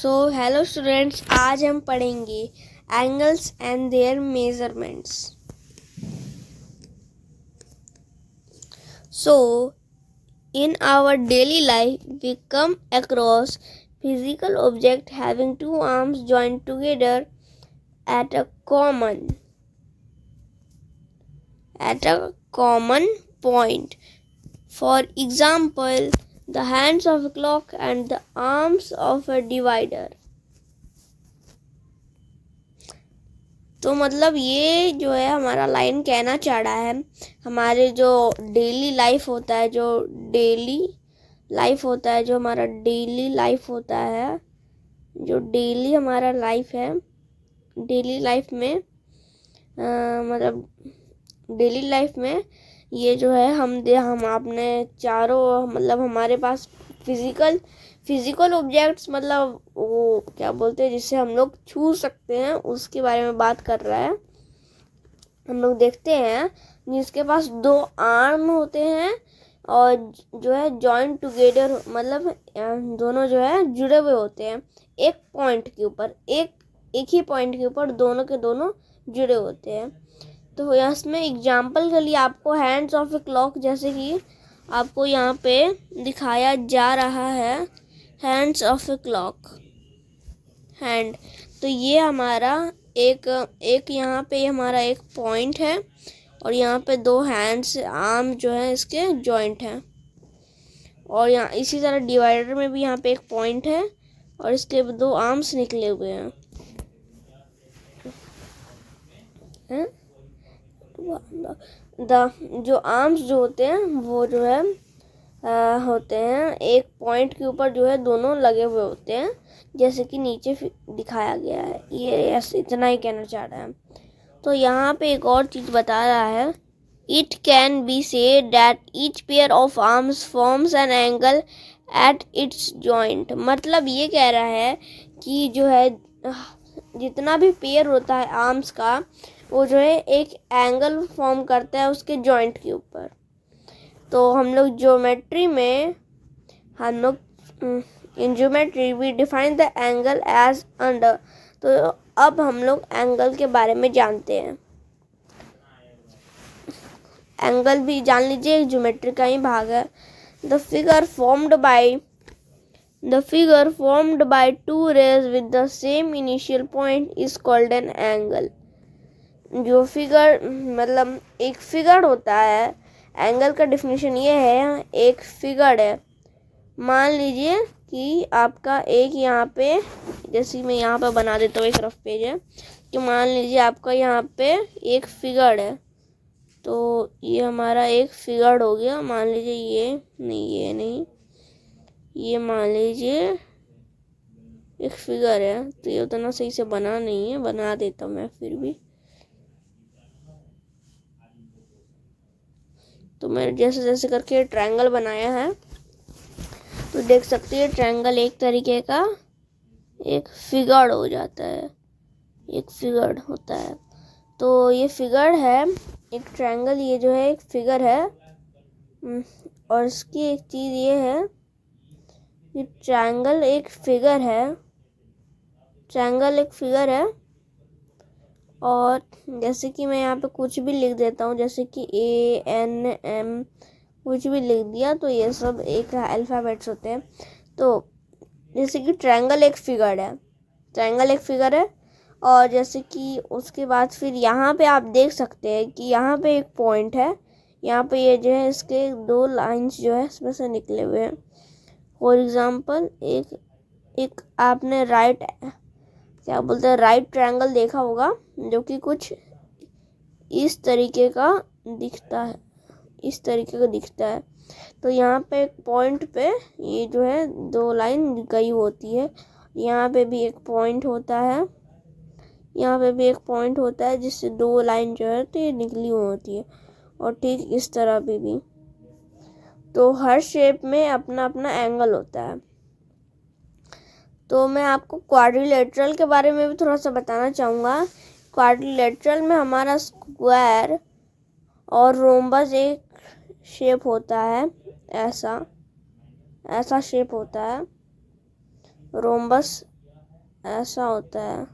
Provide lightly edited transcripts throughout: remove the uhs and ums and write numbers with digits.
Hello students, आज हम पढ़ेंगे angles and their measurements. So in our daily life we come across physical object having two arms joint together at a common point. For example, the hands of a clock and the arms of a divider. तो मतलब ये जो है हमारा line कहना चाह रहा है, हमारे जो डेली लाइफ होता है, जो हमारा डेली लाइफ होता है, जो डेली हमारा लाइफ है, डेली लाइफ में मतलब डेली लाइफ में ये जो है हम आपने चारों मतलब हमारे पास फिजिकल ऑब्जेक्ट्स मतलब वो क्या बोलते हैं जिससे हम लोग छू सकते हैं, उसके बारे में बात कर रहा है। हम लोग देखते हैं जिसके पास दो आर्म होते हैं और जो है जॉइंट टुगेदर मतलब दोनों जो है जुड़े हुए होते हैं एक पॉइंट के ऊपर, एक ही पॉइंट के ऊपर दोनों के दोनों जुड़े होते हैं। तो इसमें एग्जाम्पल के लिए आपको हैंड्स ऑफ ए क्लॉक, जैसे कि आपको यहाँ पे दिखाया जा रहा है hands of a clock hand. तो ये हमारा एक यहाँ पे हमारा एक पॉइंट है और यहाँ पे दो हैंड्स आर्म जो है इसके जॉइंट हैं। और यहाँ इसी तरह डिवाइडर में भी यहाँ पे एक पॉइंट है और इसके दो आर्म्स निकले हुए हैं। जो आर्म्स जो होते हैं वो जो है होते हैं एक पॉइंट के ऊपर जो है दोनों लगे हुए होते हैं, जैसे कि नीचे दिखाया गया है। ये ऐसे इतना ही कहना चाह रहा है। तो यहाँ पे एक और चीज़ बता रहा है, it can be said that each pair of arms forms an angle at its joint. मतलब ये कह रहा है कि जो है जितना भी पेयर होता है आर्म्स का वो जो है एक एंगल फॉर्म करता है उसके जॉइंट के ऊपर। तो हम लोग ज्योमेट्री में in geometry we define the angle as under. तो अब हम लोग एंगल के बारे में जानते हैं। एंगल भी जान लीजिए, एक ज्योमेट्री का ही भाग है। The figure formed by two rays with the same initial point is called an angle. जो फिगर मतलब एक फिगर होता है, एंगल का डेफिनेशन ये है, एक फिगर है। मान लीजिए कि आपका एक यहाँ पे, जैसे मैं यहाँ पे बना देता हूँ एक रफ पेज है, कि मान लीजिए आपका यहाँ पे एक फिगर है। तो ये हमारा एक फिगर हो गया। मान लीजिए ये मान लीजिए एक फिगर है। तो ये उतना सही से बना नहीं है, बना देता हूँ मैं फिर भी। तो मैं जैसे करके ट्रायंगल बनाया है, तो देख सकते हैं ट्रायंगल एक तरीके का एक फिगर हो जाता है, एक फिगर होता है। तो ये फिगर है एक ट्रायंगल, ये जो है एक फिगर है। और इसकी एक चीज़ ये है कि ट्रायंगल एक फिगर है। और जैसे कि मैं यहाँ पे कुछ भी लिख देता हूँ, जैसे कि ANM कुछ भी लिख दिया, तो ये सब एक अल्फ़ाबेट्स होते हैं। तो जैसे कि ट्रायंगल एक फिगर है। और जैसे कि उसके बाद फिर यहाँ पे आप देख सकते हैं कि यहाँ पे एक पॉइंट है, यहाँ पे ये जो है इसके दो लाइंस जो है इसमें से निकले हुए हैं। फॉर एग्जाम्पल एक आपने राइट ट्रायंगल देखा होगा, जो कि कुछ इस तरीके का दिखता है। तो यहाँ पे एक पॉइंट पे ये जो है दो लाइन गई होती है। यहाँ पे भी एक पॉइंट होता है, जिससे दो लाइन जो है तो ये निकली होती है। और ठीक इस तरह भी। तो हर शेप में अपना अपना एंगल होता है। तो मैं आपको क्वाड्रिलेटरल के बारे में भी थोड़ा सा बताना चाहूँगा। क्वाड्रिलेटरल में हमारा स्क्वायर और रोम्बस एक शेप होता है, ऐसा शेप होता है रोम्बस ऐसा होता है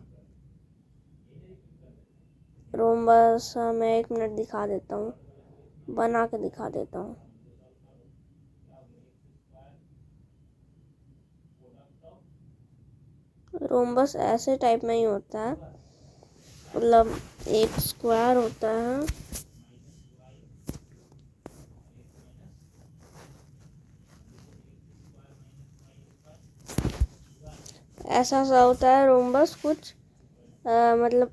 रोम्बस। मैं 1 मिनट दिखा देता हूँ, बना के दिखा देता हूँ। रोम्बस ऐसे टाइप में ही होता है, मतलब एक स्क्वायर होता है, ऐसा सा होता है रोम्बस कुछ मतलब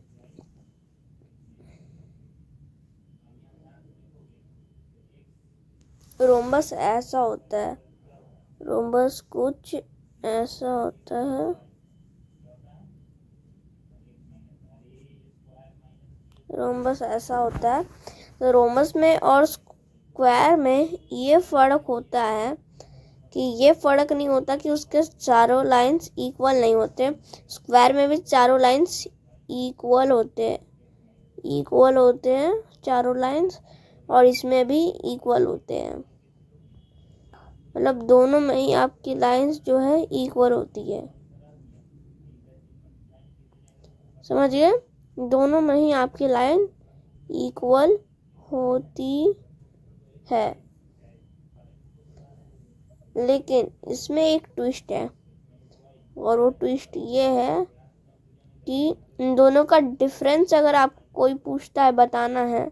रोम्बस ऐसा होता है, रोम्बस कुछ ऐसा होता है। रोम्बस ऐसा होता है। तो रोम्बस में और स्क्वायर में ये फ़र्क होता है कि ये फ़र्क नहीं होता कि उसके चारों लाइंस इक्वल नहीं होते। स्क्वायर में भी चारों लाइंस इक्वल होते हैं चारों लाइंस, और इसमें भी इक्वल होते हैं। मतलब दोनों में ही आपकी लाइंस जो है इक्वल होती है, समझिए, दोनों में ही आपकी लाइन इक्वल होती है। लेकिन इसमें एक ट्विस्ट है, और वो ट्विस्ट ये है कि इन दोनों का डिफरेंस अगर आप कोई पूछता है, बताना है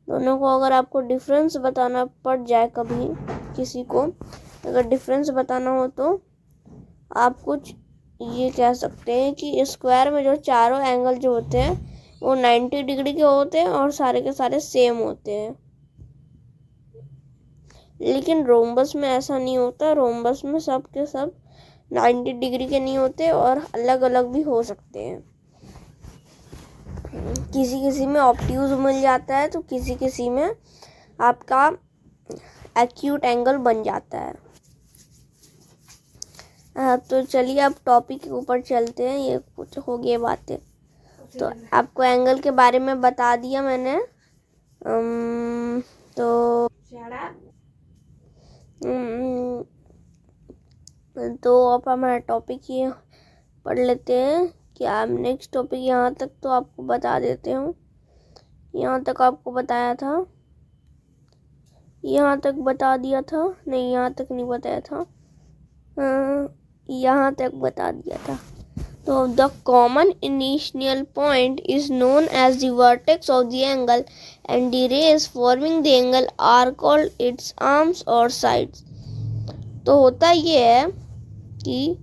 दोनों को, अगर आपको डिफरेंस बताना पड़ जाए कभी किसी को, अगर डिफरेंस बताना हो तो आप कुछ ये कह सकते हैं कि स्क्वायर में जो चारों एंगल जो होते हैं वो 90 डिग्री के होते हैं और सारे के सारे सेम होते हैं। लेकिन रोम्बस में ऐसा नहीं होता। रोम्बस में सब के सब 90 डिग्री के नहीं होते और अलग अलग भी हो सकते हैं। किसी किसी में ऑब्ट्यूज मिल जाता है, तो किसी किसी में आपका एक्यूट एंगल बन जाता है। तो चलिए अब टॉपिक के ऊपर चलते हैं। ये कुछ हो गई बातें, तो आपको एंगल के बारे में बता दिया मैंने। तो अब हमारा टॉपिक ये पढ़ लेते हैं कि आप नेक्स्ट टॉपिक यहाँ तक तो आपको बता देते हूँ। यहाँ तक आपको बताया था, यहाँ तक बता दिया था, नहीं यहाँ तक नहीं बताया था, यहाँ तक बता दिया था। तो the common initial point is known as the vertex of the angle and the rays forming the angle are called its arms और साइड्स। तो होता ये है कि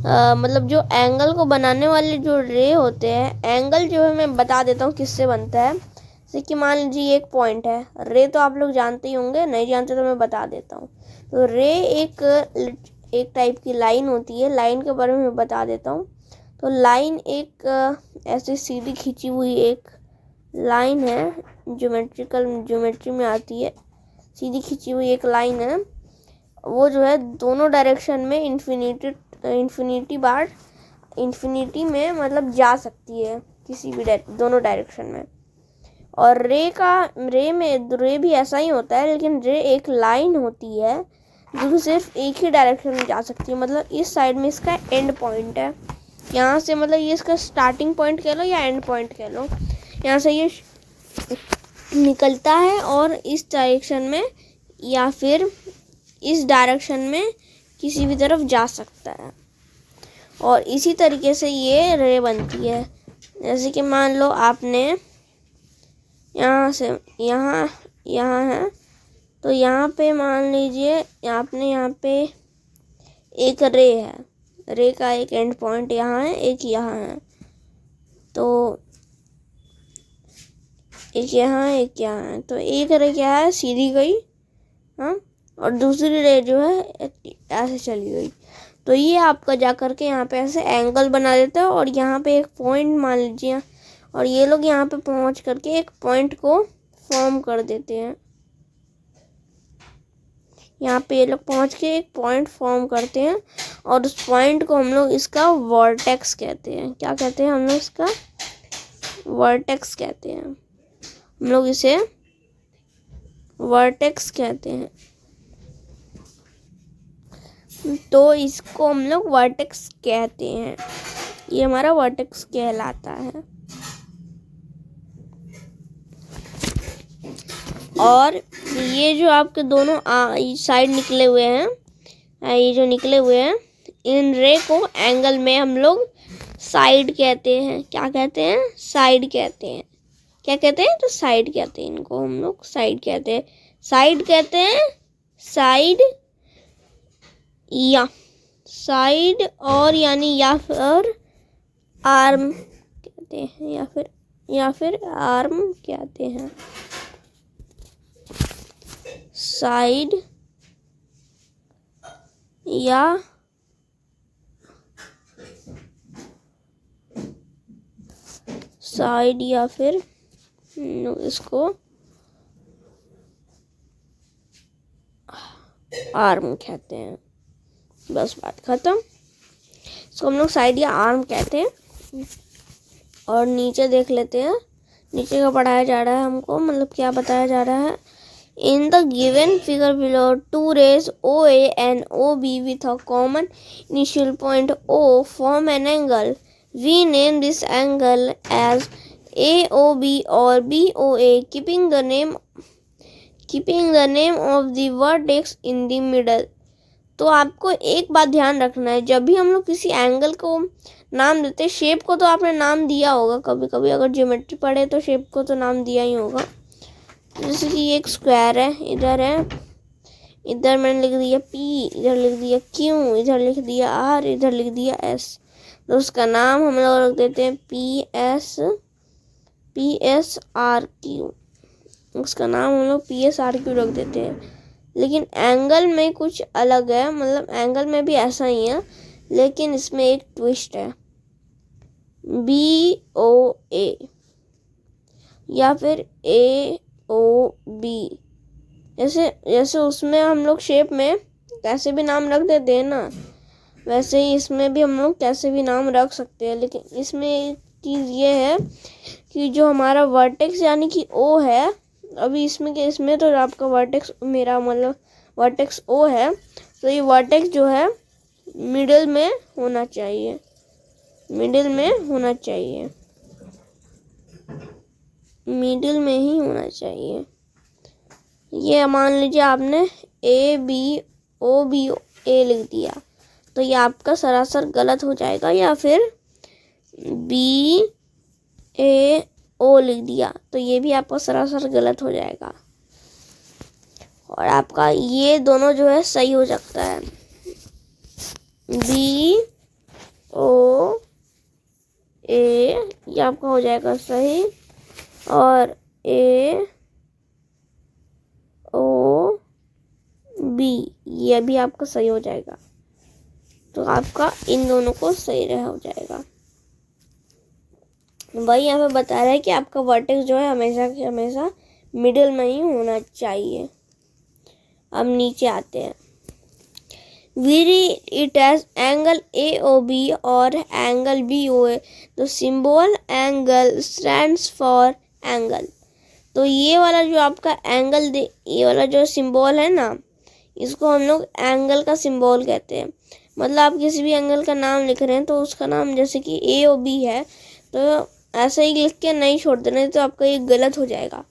मतलब जो एंगल को बनाने वाले जो रे होते हैं, एंगल जो है मैं बता देता हूँ किससे बनता है। जैसे कि मान लीजिए एक पॉइंट है, रे तो आप लोग जानते ही होंगे, नहीं जानते तो मैं बता देता हूँ। तो रे एक टाइप की लाइन होती है, लाइन के बारे में बता देता हूँ। तो लाइन एक ऐसी सीधी खींची हुई एक लाइन है, ज्योमेट्री में आती है, सीधी खींची हुई एक लाइन है। वो जो है दोनों डायरेक्शन में इन्फिनिटी में मतलब जा सकती है, किसी भी दोनों डायरेक्शन में। और रे भी ऐसा ही होता है, लेकिन रे एक लाइन होती है जो सिर्फ एक ही डायरेक्शन में जा सकती है। मतलब इस साइड में इसका एंड पॉइंट है, यहाँ से मतलब ये इसका स्टार्टिंग पॉइंट कह लो या एंड पॉइंट कह लो, यहाँ से ये निकलता है और इस डायरेक्शन में या फिर इस डायरेक्शन में किसी भी तरफ जा सकता है। और इसी तरीके से ये रे बनती है। जैसे कि मान लो आपने यहाँ से यहाँ है, तो यहाँ पे मान लीजिए आपने यहाँ पे एक रे है, रे का एक एंड पॉइंट यहाँ है, एक यहाँ है, तो एक यहाँ एक यहाँ है। तो एक रे क्या है, सीधी गई, हाँ, और दूसरी रे जो है ऐसे चली गई। तो ये आपका जा करके यहाँ पे ऐसे एंगल बना देता है, और यहाँ पे एक पॉइंट मान लीजिए, और ये लोग यहाँ पे पहुँच करके एक पॉइंट को फॉर्म कर देते हैं। यहाँ पे ये लोग पहुँच के एक पॉइंट फॉर्म करते हैं, और उस पॉइंट को हम लोग इसका वर्टेक्स कहते हैं। क्या कहते हैं हम लोग इसका? वर्टेक्स कहते हैं। हम लोग इसे वर्टेक्स कहते हैं। तो इसको हम लोग वर्टेक्स कहते हैं। ये हमारा वर्टेक्स कहलाता है। और ये जो आपके दोनों साइड निकले हुए हैं, ये जो निकले हुए हैं, इन रे को एंगल में हम लोग साइड कहते हैं। क्या कहते हैं? साइड कहते हैं। क्या कहते हैं? तो साइड कहते हैं, इनको हम लोग साइड कहते हैं। साइड कहते हैं, साइड या साइड, और यानी या फिर आर्म कहते हैं, या फिर आर्म कहते हैं। साइड या साइड या फिर इसको आर्म कहते हैं। बस बात खत्म। इसको हम लोग साइड या आर्म कहते हैं। और नीचे देख लेते हैं, नीचे का पढ़ाया जा रहा है हमको, मतलब क्या बताया जा रहा है। In the given figure below, two rays OA and OB with a common initial point O form an angle. We name this angle as AOB or BOA, keeping the name of the vertex in the middle. तो आपको एक बात ध्यान रखना है, जब भी हम लोग किसी एंगल को नाम देते हैं, शेप को तो आपने नाम दिया होगा कभी कभी, अगर ज्योमेट्री पढ़े तो शेप को तो नाम दिया ही होगा। जैसे कि एक स्क्वायर है, इधर मैंने लिख दिया P, इधर लिख दिया Q, इधर लिख दिया R, इधर लिख दिया S। तो उसका नाम हम लोग रख देते हैं PSRQ। उसका नाम हम लोग PSRQ रख देते हैं। लेकिन एंगल में कुछ अलग है, मतलब एंगल में भी ऐसा ही है, लेकिन इसमें एक ट्विस्ट है। BOA या फिर AOB, जैसे उसमें हम लोग शेप में कैसे भी नाम रख देते हैं ना, वैसे ही इसमें भी हम लोग कैसे भी नाम रख सकते हैं। लेकिन इसमें एक चीज़ ये है कि जो हमारा वर्टेक्स यानी कि O है, अभी इसमें तो आपका वर्टेक्स, मेरा मतलब वर्टेक्स O है, तो ये वर्टेक्स जो है मिडिल में होना चाहिए, मिडिल में ही होना चाहिए। ये मान लीजिए आपने ABOBA लिख दिया, तो ये आपका सरासर गलत हो जाएगा। या फिर BAO लिख दिया, तो ये भी आपका सरासर गलत हो जाएगा। और आपका ये दोनों जो है सही हो सकता है। BOA ये आपका हो जाएगा सही, और AOB ये भी आपका सही हो जाएगा। तो आपका इन दोनों को सही हो जाएगा। वही यहाँ पे बता रहा है कि आपका वर्टेक्स जो है हमेशा के हमेशा मिडिल में ही होना चाहिए। अब नीचे आते हैं। We read it as angle AOB or angle BOA. तो symbol angle stands for angle। तो ये वाला जो आपका एंगल ये वाला जो सिंबल है ना, इसको हम लोग एंगल का सिंबल कहते हैं। मतलब आप किसी भी एंगल का नाम लिख रहे हैं तो उसका नाम जैसे कि AOB है, तो ऐसे ही लिख के नहीं छोड़ देना, तो आपका ये गलत हो जाएगा।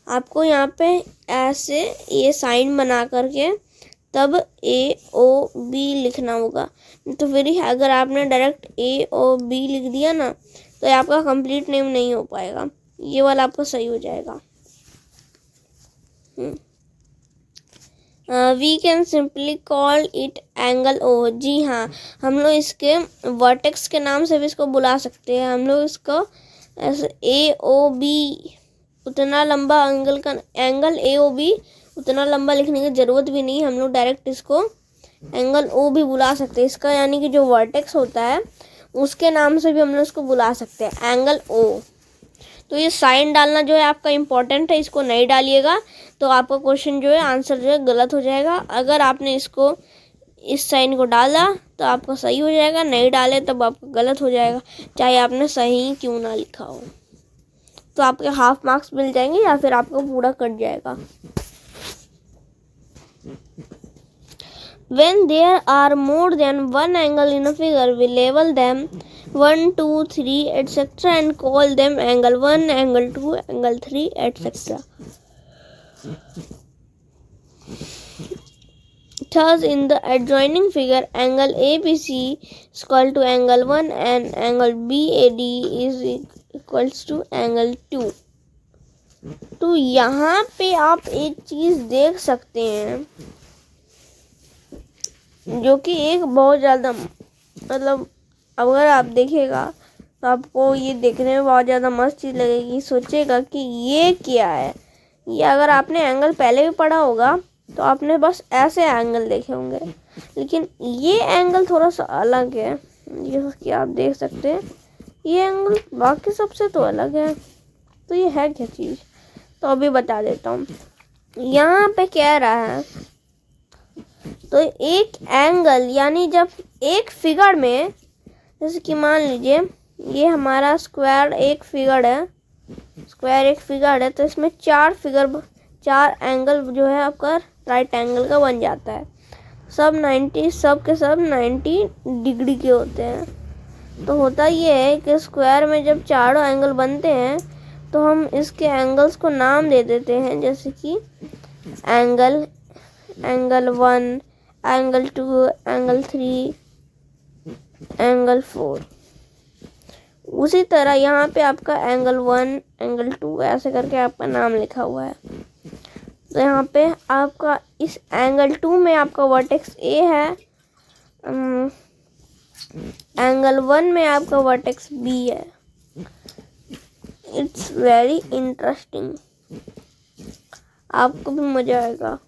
आपको यहाँ पे ऐसे ये साइन बना करके तब AOB लिखना होगा। तो फिर अगर आपने डायरेक्ट AOB लिख दिया ना, तो ये आपका कंप्लीट नेम नहीं हो पाएगा। ये वाला आपका सही हो जाएगा। We can simply call it angle O। जी हाँ, हम लोग इसके वर्टेक्स के नाम से भी इसको बुला सकते हैं। हम लोग इसको ऐसे AOB, उतना लंबा एंगल AOB उतना लंबा लिखने की ज़रूरत भी नहीं, हम लोग डायरेक्ट इसको एंगल O भी बुला सकते हैं। इसका यानी कि जो वर्टेक्स होता है उसके नाम से भी हम लोग इसको बुला सकते हैं, एंगल O। तो ये साइन डालना जो है आपका इम्पोर्टेंट है, इसको नहीं डालिएगा तो आपका क्वेश्चन जो है आंसर जो है गलत हो जाएगा। अगर आपने इसको इस साइन को डाला तो आपका सही हो जाएगा, नहीं डाले तब आपका गलत हो जाएगा, चाहे आपने सही क्यों ना लिखा हो। तो आपके हाफ मार्क्स मिल जाएंगे या फिर आपको पूरा कट जाएगा। When there are more than one angle in a figure, we label them 1, 2, 3, etc. and call them angle 1, angle 2, angle 3, etc. Thus, in the adjoining figure, angle ABC is equal to angle 1 and angle BAD is equals to angle 2. तो यहाँ पे आप एक चीज देख सकते हैं जो कि एक बहुत ज़्यादा मतलब अगर आप देखेगा तो आपको ये देखने में बहुत ज़्यादा मस्त चीज़ लगेगी। सोचेगा कि ये क्या है। ये अगर आपने एंगल पहले भी पढ़ा होगा तो आपने बस ऐसे एंगल देखे होंगे, लेकिन ये एंगल थोड़ा सा अलग है। जैसा कि आप देख सकते हैं ये एंगल बाकी सबसे तो अलग है। तो ये है क्या चीज़, तो अभी बता देता हूँ। यहाँ पे कह रहा है तो एक एंगल यानी जब एक फिगर में, जैसे कि मान लीजिए ये हमारा स्क्वायर एक फिगर है, तो इसमें चार एंगल जो है आपका राइट एंगल का बन जाता है। सब 90 डिग्री के होते हैं। तो होता ये है कि स्क्वायर में जब चारों एंगल बनते हैं तो हम इसके एंगल्स को नाम दे देते हैं, जैसे कि एंगल 1, एंगल 2, एंगल 3, एंगल 4। उसी तरह यहाँ पे आपका एंगल 1, एंगल 2 ऐसे करके आपका नाम लिखा हुआ है। तो यहाँ पे आपका इस एंगल 2 में आपका वर्टेक्स ए है, एंगल 1 में आपका वर्टेक्स बी है। इट्स वेरी इंटरेस्टिंग, आपको भी मजा आएगा।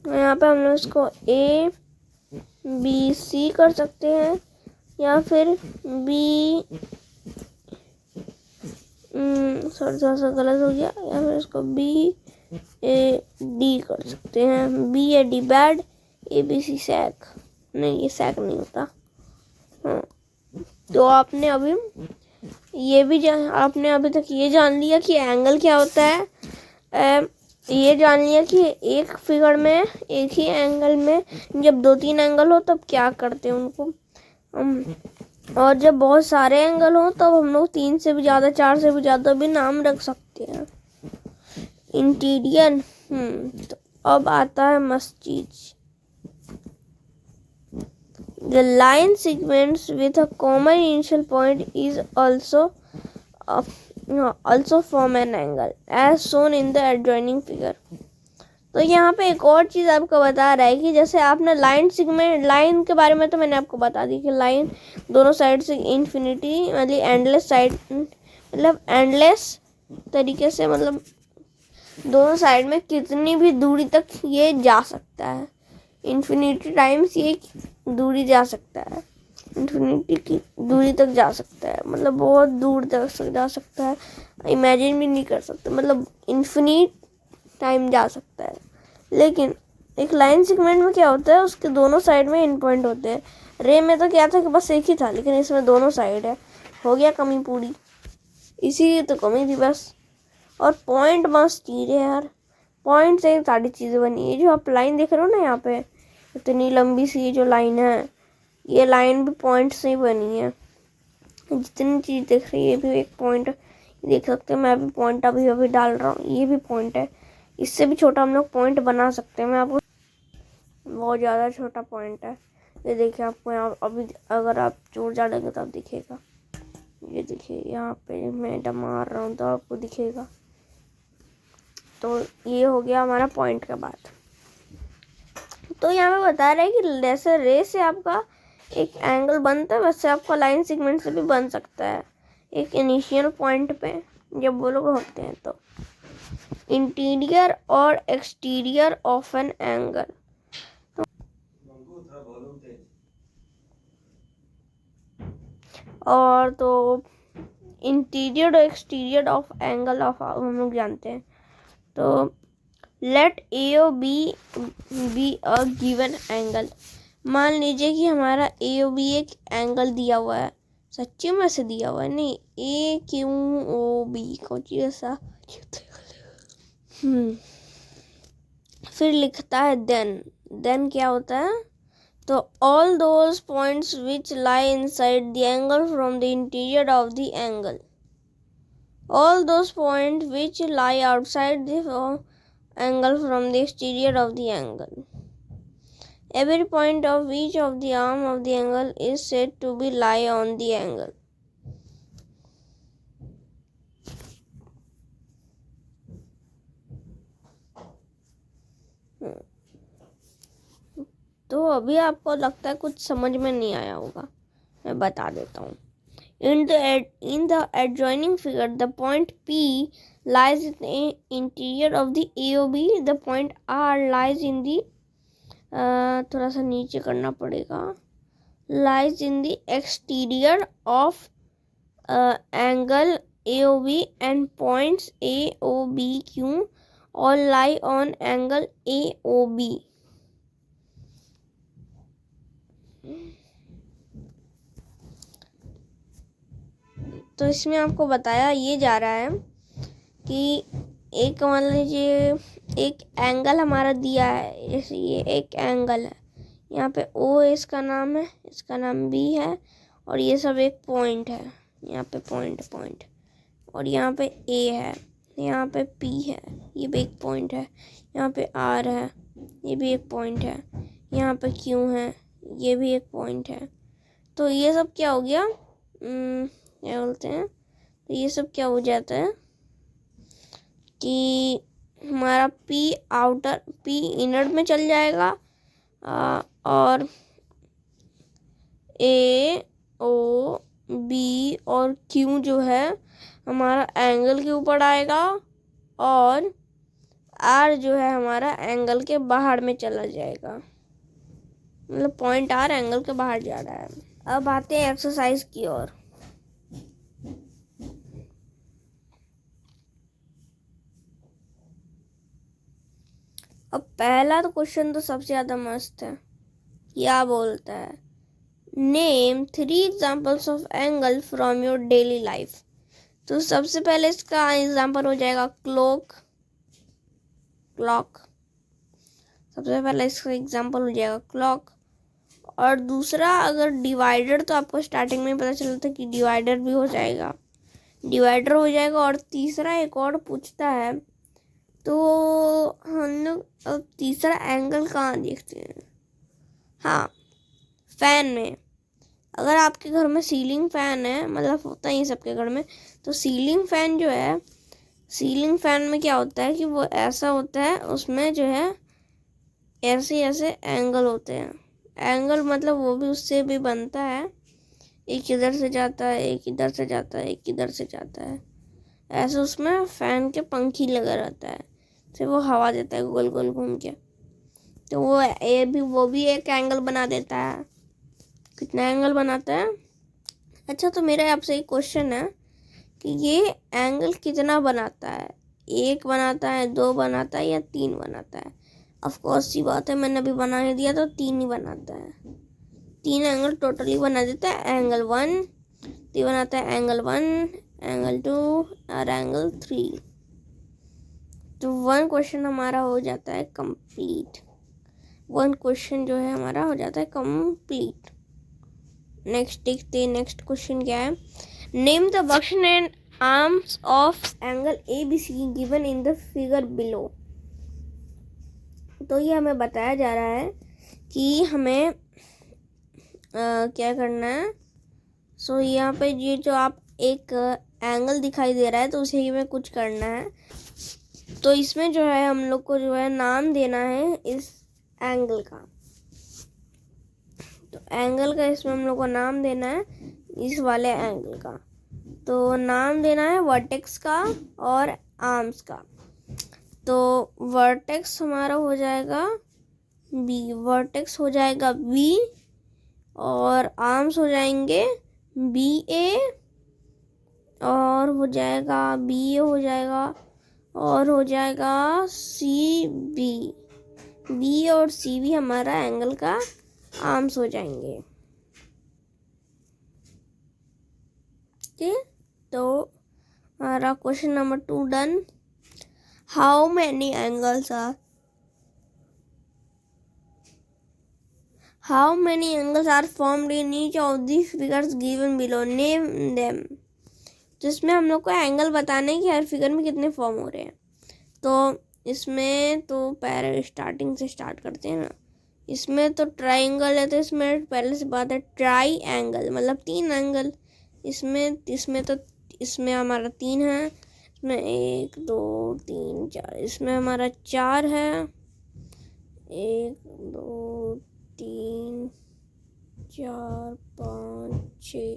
यहाँ पे हम लोग इसको A B C कर सकते हैं या फिर थोड़ा सा गलत हो गया, या फिर इसको B A D कर सकते हैं। B A D bad, A B C sack. नहीं, ये सैक नहीं होता। हाँ, तो आपने अभी तक ये जान लिया कि एंगल क्या होता है। ये जान लिया कि एक फिगर में एक ही एंगल में जब 2-3 एंगल हो तब क्या करते हैं उनको, और जब बहुत सारे एंगल हो तब हम लोग 3 से भी ज़्यादा, 4 से भी ज़्यादा भी नाम रख सकते हैं। इंटीरियर। तो अब आता है मस्त चीज, the line segments with a common initial point is also form an angle as shown in the adjoining figure। तो यहाँ पे एक और चीज़ आपको बता रहा है कि जैसे आपने लाइन के बारे में तो मैंने आपको बता दी कि लाइन दोनों साइड से इन्फिनिटी मतलब एंडलेस तरीके से, मतलब दोनों साइड में कितनी भी दूरी तक ये जा सकता है। इन्फिनिटी टाइम्स ये दूरी जा सकता है, इन्फिनिटी की दूरी तक जा सकता है, मतलब बहुत दूर तक जा सकता है। इमेजिन भी नहीं कर सकते, मतलब इन्फिनिट टाइम जा सकता है। लेकिन एक लाइन सेगमेंट में क्या होता है, उसके दोनों साइड में इन पॉइंट होते हैं। रे में तो क्या था कि बस एक ही था, लेकिन इसमें दोनों साइड है। हो गया कमी पूरी, इसी तो कमी थी बस। और पॉइंट मस्त चीज़ है यार, पॉइंट से सारी चीज़ें बनी है। जो आप लाइन देख रहे हो ना, यहाँ पे इतनी लंबी सी जो लाइन है, ये लाइन भी पॉइंट से ही बनी है। जितनी चीज़ देख रही है, ये भी एक पॉइंट देख सकते हैं। मैं अभी पॉइंट अभी डाल रहा हूँ, ये भी पॉइंट है। इससे भी छोटा हम लोग पॉइंट बना सकते हैं। मैं आपको बहुत ज़्यादा छोटा पॉइंट है, ये देखिए। आपको यहाँ अभी अगर आप जोर डालेंगे तो आप दिखेगा। ये देखिए यहाँ पे मैं मार रहा हूँ तो आपको दिखेगा। तो ये हो गया हमारा पॉइंट का बात। तो यहाँ पे बता रहे हैं कि जैसे रे से आपका एक एंगल बनता है, वैसे आपका लाइन सेगमेंट से भी बन सकता है एक इनिशियल पॉइंट पे जब वो लोग होते हैं। तो इंटीरियर और एक्सटीरियर ऑफ एन एंगल, और तो इंटीरियर और एक्सटीरियर ऑफ एंगल ऑफ हम लोग जानते हैं। तो let AO be a given angle. मान लीजिए कि हमारा AOB एक एंगल दिया हुआ है, सच्ची में से दिया हुआ है, नहीं AQOB कुछ ऐसा। फिर लिखता है देन क्या होता है, तो all those points which lie inside the angle from the interior of the angle, all those points which lie outside the angle from the exterior of the angle. Every point of each of the arm of the angle is said to be lie on the angle. तो अभी आपको लगता है कुछ समझ में नहीं आया होगा, मैं बता देता हूँ। In the adjoining figure, the point P lies in the interior of the AOB. The point R lies in the थोड़ा सा नीचे करना पड़ेगा, lies in the exterior of angle AOB, and points AOBQ all lie on angle AOB. तो इसमें आपको बताया ये जा रहा है कि एक मान लीजिए एक एंगल हमारा दिया है, जैसे ये एक एंगल है, यहाँ पे O इसका नाम है, इसका नाम B है, और ये सब एक पॉइंट है, यहाँ पे पॉइंट, और यहाँ पे A है, यहाँ पे P है, ये भी एक पॉइंट है, यहाँ पे R है, ये भी एक पॉइंट है, यहाँ पे Q है, ये भी एक पॉइंट है। तो ये सब क्या हो गया, क्या बोलते हैं, तो ये सब क्या हो जाता है कि हमारा P इनर में चल जाएगा, और A O B और Q जो है हमारा एंगल के ऊपर आएगा, और R जो है हमारा एंगल के बाहर में चला जाएगा, मतलब पॉइंट R एंगल के बाहर जा रहा है। अब आते हैं एक्सरसाइज की ओर। अब पहला तो क्वेश्चन तो सबसे ज़्यादा मस्त है, क्या बोलता है, name 3 examples of angle from your daily life. तो सबसे पहले इसका एग्जाम्पल हो जाएगा क्लॉक, सबसे पहले इसका एग्जाम्पल हो जाएगा क्लॉक। और दूसरा अगर डिवाइडर, तो आपको स्टार्टिंग में पता चलता है कि डिवाइडर भी हो जाएगा, और तीसरा एक और पूछता है, तो हम लोग अब तीसरा एंगल कहाँ देखते हैं, हाँ फैन में। अगर आपके घर में सीलिंग फैन है, मतलब होता है सबके घर में, तो सीलिंग फैन जो है, सीलिंग फैन में क्या होता है कि वो ऐसा होता है, उसमें जो है ऐसे एंगल होते हैं, एंगल मतलब वो भी उससे भी बनता है, एक इधर से जाता है, एक इधर से जाता है, एक इधर से जाता है, ऐसे उसमें फैन के पंखी लगा रहता है, फिर वो हवा देता है गोल गोल घूम के, तो वो भी एक एंगल बना देता है। कितना एंगल बनाता है? अच्छा, तो मेरा आपसे एक क्वेश्चन है कि ये एंगल कितना बनाता है, 1 बनाता है, 2 बनाता है, या 3 बनाता है? ऑफ कोर्स सी बात है, मैंने अभी बना ही दिया, तो 3 ही बनाता है। 3 एंगल टोटली बना देता है, एंगल 1 तो बनाता है, एंगल 1, एंगल 2 और एंगल 3। तो 1 क्वेश्चन हमारा हो जाता है कंप्लीट, 1 क्वेश्चन जो है हमारा हो जाता है कंप्लीट। नेक्स्ट देखते हैं, नेक्स्ट क्वेश्चन क्या है, नेम द बक्शन and arms of angle ABC given in the figure below. तो ये हमें बताया जा रहा है कि हमें क्या करना है। सो यहाँ पे ये जो आप एक एंगल दिखाई दे रहा है, तो उसे हमें कुछ करना है। तो इसमें जो है हम लोग को जो है नाम देना है इस एंगल का, तो एंगल का इसमें हम लोग को नाम देना है इस वाले एंगल का। तो नाम देना है वर्टेक्स का और आर्म्स का। तो वर्टेक्स हमारा हो जाएगा B, और आर्म्स हो जाएंगे BA, और हो जाएगा BA हो जाएगा, और हो जाएगा CB। B और CB हमारा एंगल का आर्म्स हो जाएंगे। ओके, तो हमारा question number 2 done. How many angles are formed in each of the figures given below, name them. जिसमें हम लोग को एंगल बताने की हर फिगर में कितने फॉर्म हो रहे हैं। तो इसमें तो पहले स्टार्टिंग से स्टार्ट करते हैं ना। इसमें तो ट्राइंगल है, तो इसमें पहले से बात है ट्राई एंगल मतलब 3 एंगल। इसमें हमारा 3 है, इसमें 1 2 3 4, इसमें हमारा 4 है, 1 2 3 4 5 6,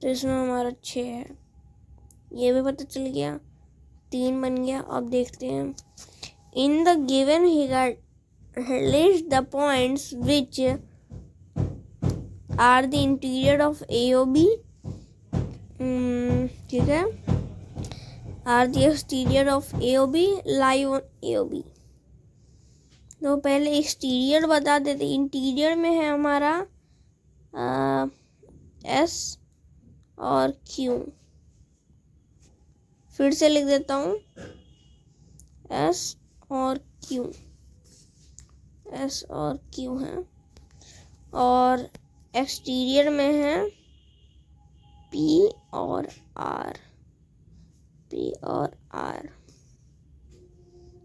तो इसमें हमारा 6 है। ये भी पता चल गया, 3 बन गया। अब देखते हैं in the given figure list the points which are the interior of AOB, ठीक है, are the exterior of AOB, lie on AOB। तो पहले एक्सटीरियर बता देते। इंटीरियर में है हमारा S और Q। फिर से लिख देता हूँ, S और Q, S और Q है। और एक्सटीरियर में है P और R, P और R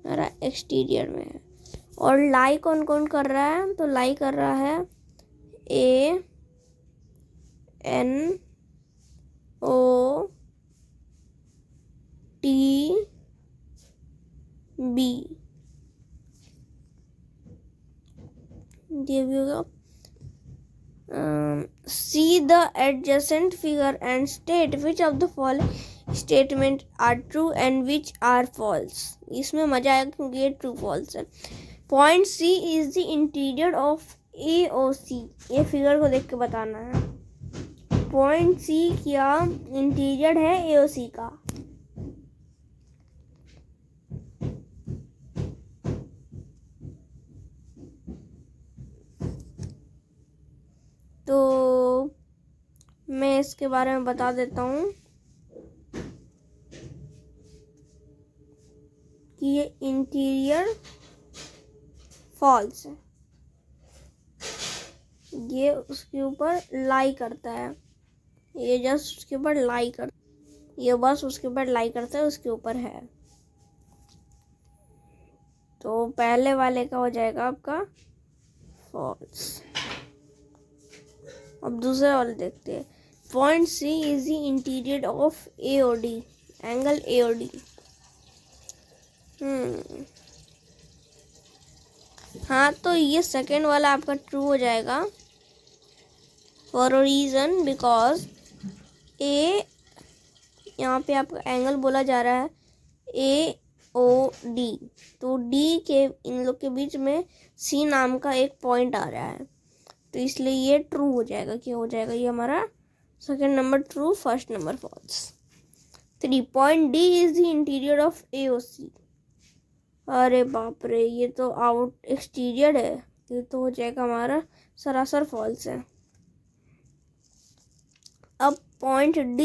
मेरा एक्सटीरियर में है। और लाई कौन कौन कर रहा है, तो लाई कर रहा है A N O T B, ये भी होगा। See the adjacent figure and state which of the following statement are true and which are false। इसमें मजा आएगा क्योंकि ये ट्रू फॉल्स है। Point C is the interior of AOC, ये फिगर को देख के बताना है। पॉइंट C क्या इंटीरियर है AOC का। तो मैं इसके बारे में बता देता हूँ कि ये इंटीरियर फॉल्स है, ये उसके ऊपर लाई करता है, ये जस्ट उसके ऊपर लाई कर, ये बस उसके ऊपर लाई करता है, उसके ऊपर है। तो पहले वाले का हो जाएगा आपका फॉल्स। अब दूसरे वाले देखते हैं। Point C is the interior of AOD, angle AOD। हाँ, तो ये सेकेंड वाला आपका ट्रू हो जाएगा for a reason, because A यहाँ पे आपका एंगल बोला जा रहा है AOD, तो D के इन लोग के बीच में C नाम का एक पॉइंट आ रहा है, तो इसलिए ये ट्रू हो जाएगा। क्या हो जाएगा, ये हमारा second number true, first number false. 3 point D is the interior of AOC। अरे बाप रे, ये तो आउट एक्सटीरियर है, ये तो हो जाएगा हमारा सरासर फॉल्स है। अब पॉइंट D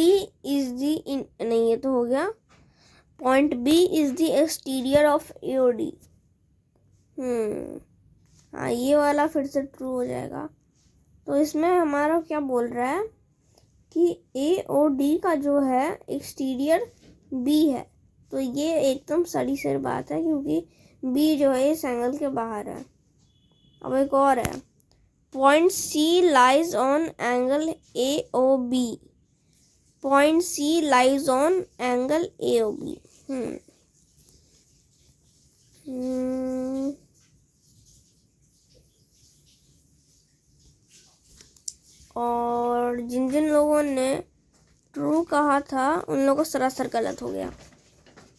इज द नहीं, ये तो हो गया। Point B is the exterior of AOD। हाँ, ये वाला फिर से ट्रू हो जाएगा। तो इसमें हमारा क्या बोल रहा है कि AOD का जो है एक्सटीरियर B है, तो ये एकदम सही से बात है क्योंकि B जो है इस एंगल के बाहर है। अब एक और है, point C lies on angle AOB। Point C lies on angle AOB। और जिन जिन लोगों ने ट्रू कहा था उन लोगों को सरासर गलत हो गया।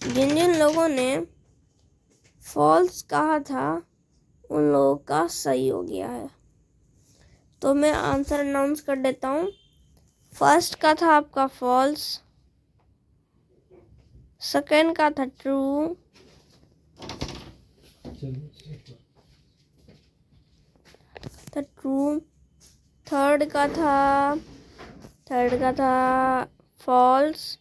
जिन जिन लोगों ने फॉल्स कहा था उन लोगों का सही हो गया है। तो मैं आंसर अनाउंस कर देता हूँ। फर्स्ट का था आपका फॉल्स, सेकंड का था ट्रू, थर्ड का था फॉल्स,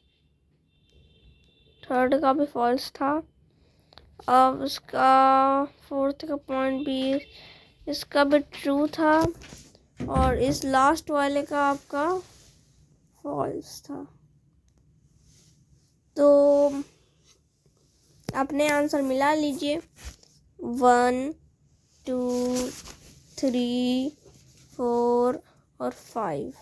थर्ड का भी फॉल्स था। अब इसका फोर्थ का पॉइंट भी इसका भी ट्रू था, और इस लास्ट वाले का आपका फॉल्स था। तो अपने आंसर मिला लीजिए, 1 2 3 4 और 5।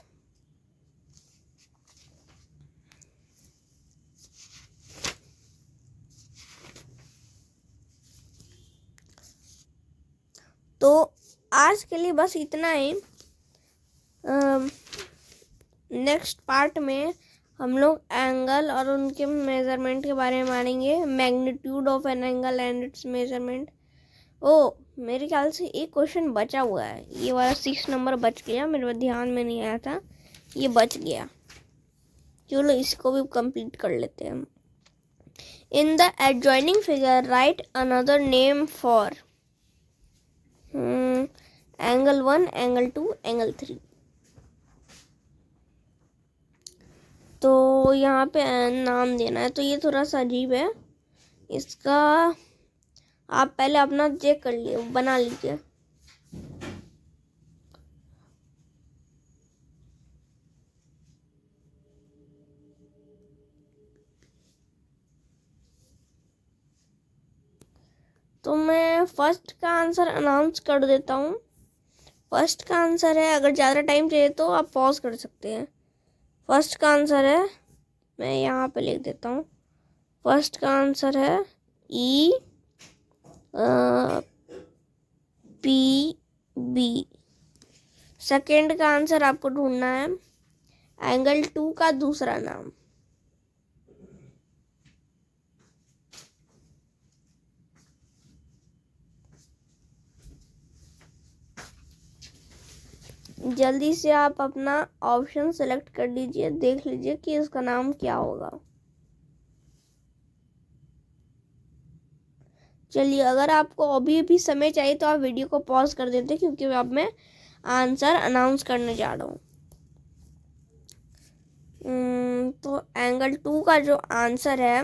तो आज के लिए बस इतना ही। नेक्स्ट पार्ट में हम लोग एंगल और उनके मेजरमेंट के बारे में मानेंगे, magnitude of an angle and its measurement. Oh, मेरे ख्याल से एक क्वेश्चन बचा हुआ है, ये वाला 6 नंबर बच गया, मेरे ध्यान में नहीं आया था, ये बच गया। चलो इसको भी कंप्लीट कर लेते हैं। In the adjoining figure right another name for angle 1, angle 2, angle 3। तो यहाँ पे नाम देना है, तो ये थोड़ा सा अजीब है, इसका आप पहले अपना चेक कर लिए, बना लीजिए। तो मैं फर्स्ट का आंसर अनाउंस कर देता हूँ। फर्स्ट का आंसर है, अगर ज़्यादा टाइम चाहिए तो आप पॉज कर सकते हैं। फर्स्ट का आंसर है, मैं यहाँ पे लिख देता हूँ, फर्स्ट का आंसर है ई पी बी। सेकेंड का आंसर आपको ढूंढना है एंगल 2 का दूसरा नाम। जल्दी से आप अपना ऑप्शन सेलेक्ट कर लीजिए, देख लीजिए कि इसका नाम क्या होगा। चलिए, अगर आपको अभी भी समय चाहिए तो आप वीडियो को पॉज कर देते, क्योंकि अब मैं आंसर अनाउंस करने जा रहा हूँ। तो एंगल 2 का जो आंसर है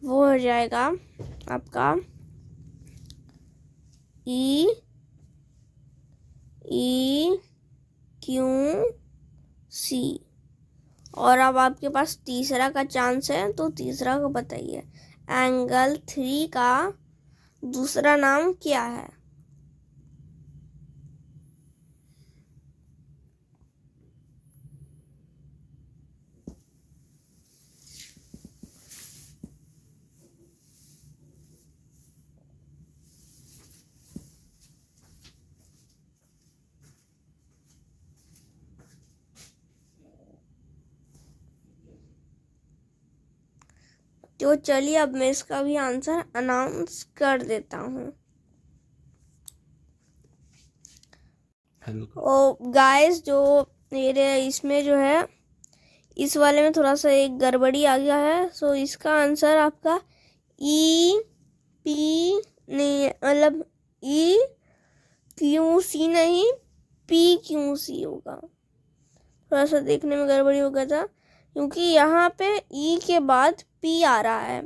वो हो जाएगा आपका ई क्यू सी। और अब आपके पास तीसरा का चांस है, तो तीसरा को बताइए, एंगल 3 का दूसरा नाम क्या है? तो चलिए, अब मैं इसका भी आंसर अनाउंस कर देता हूँ। ओ गाइस, जो मेरे इसमें जो है, इस वाले में थोड़ा सा एक गड़बड़ी आ गया है। सो इसका आंसर आपका ई पी नहीं, मतलब ई क्यू सी नहीं, पी क्यू सी होगा। थोड़ा सा देखने में गड़बड़ी हो गया था, क्योंकि यहाँ पे ई के बाद पी आ रहा है,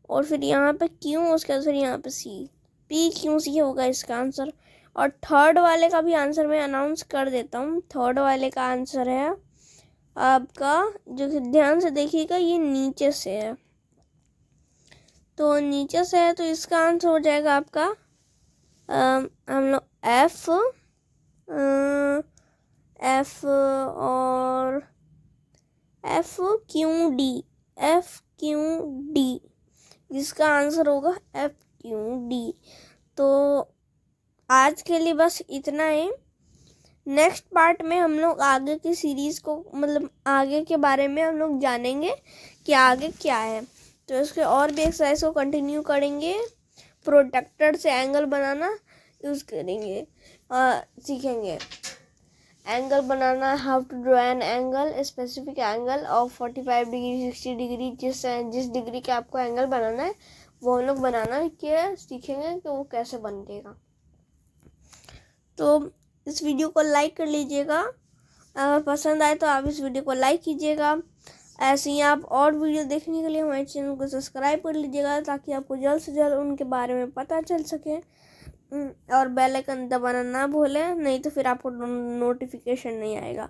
और फिर यहाँ पे क्यू, उसके बाद फिर यहाँ पे सी, पी क्यू सी होगा इसका आंसर। और थर्ड वाले का भी आंसर मैं अनाउंस कर देता हूँ। थर्ड वाले का आंसर है आपका, जो ध्यान से देखिएगा, ये नीचे से है, तो नीचे से है, तो इसका आंसर हो जाएगा आपका हम लोग एफ और एफ क्यू डी, जिसका आंसर होगा एफ क्यू डी। तो आज के लिए बस इतना ही। नेक्स्ट पार्ट में हम लोग आगे की सीरीज़ को, मतलब आगे के बारे में हम लोग जानेंगे कि आगे क्या है। तो इसके और भी एक्सरसाइज को कंटिन्यू करेंगे, प्रोटेक्टर से एंगल बनाना यूज़ करेंगे, सीखेंगे एंगल बनाना, how to draw an angle, specific angle of 45 degree 60 degree, जिस डिग्री के आपको एंगल बनाना है वो हम लोग बनाना के सीखेंगे कि वो कैसे बनेगा। तो इस वीडियो को लाइक कर लीजिएगा, अगर पसंद आए तो आप इस वीडियो को लाइक कीजिएगा। ऐसे ही आप और वीडियो देखने के लिए हमारे चैनल को सब्सक्राइब कर लीजिएगा, ताकि आपको जल्द से जल्द उनके बारे में पता चल सके। और बेल आइकन दबाना ना भूलें, नहीं तो फिर आपको नोटिफिकेशन नहीं आएगा।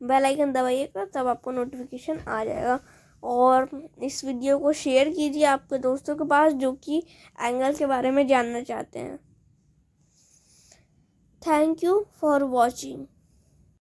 बेल आइकन दबाइएगा तब आपको नोटिफिकेशन आ जाएगा। और इस वीडियो को शेयर कीजिए आपके दोस्तों के पास जो कि एंगल के बारे में जानना चाहते हैं। Thank you for watching.